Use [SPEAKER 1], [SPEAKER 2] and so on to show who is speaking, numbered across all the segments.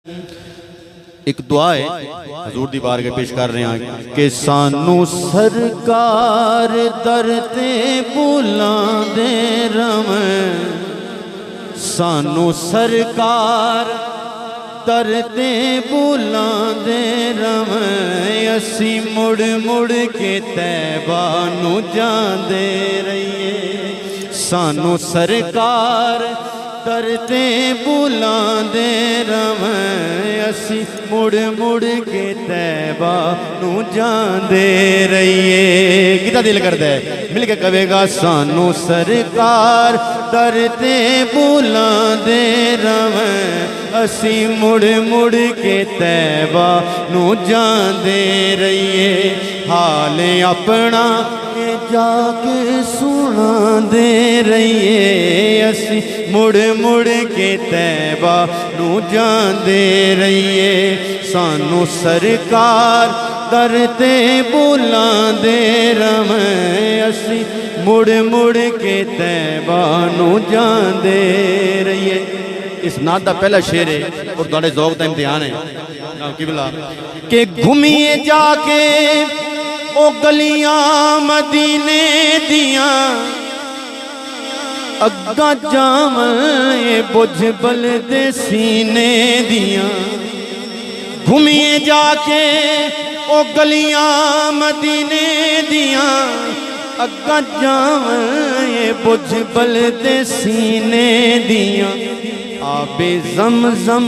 [SPEAKER 1] एक दुआ है हजूर दी बारगाह पेश कर रहे हैं कि सानू सरकार दर ते बुलांदे रवें, सानू सरकार दर ते बुलांदे रवें, असी मुड़ मुड़ के तैबा नू जांदे रहिए। सानू सरकार दर ते बुलांदे रवें, असी मुड़ मुड़ के तैबा नू जांदे रहिए। कितना दिल करदा है मिल के कवेगा सानू सरकार दर ते बुलांदे रवें, असी मुड़ मुड़ के तैबा नू जांदे रहिए। हाल अपना के जाके सुनांदे रहिए, असी मुड़ मुड़ के तैबा नू जांदे रहिए। सानू सरकार दर ते बुलांदे रवें, असी मुड़ मुड़ के तैबा नू जांदे रहिए। इस नात दा पहला शेर है और तुहाडे ज़ौक़ दा इम्तिहान है किबला के घूमिए जाके ओ गलियां मदीने दियां, अग्गा जावे बुझ बलदे सीने दियां। घूमिए जाके ओ गलियां मदीने दियां, अग्गा जावे बुझ बलदे सीने दियां। आबे ज़मज़म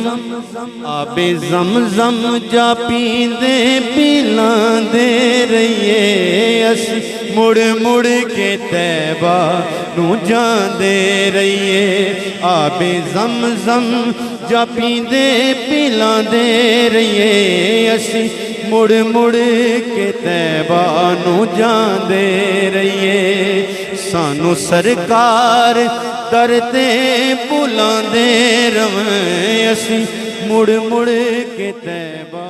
[SPEAKER 1] आबे ज़मज़म जा पींदे पिलांदे रहिए, असी मुड़ मुड़ के तैबा नू जांदे रहिए। आबे ज़मज़म जा पींदे पिलांदे रहिए, असी मुड़ मुड़ के तैबा नू जांदे रहिए। सानू सरकार दर ते बुलांदे रवें, असी मुड़ मुड़ के तैबा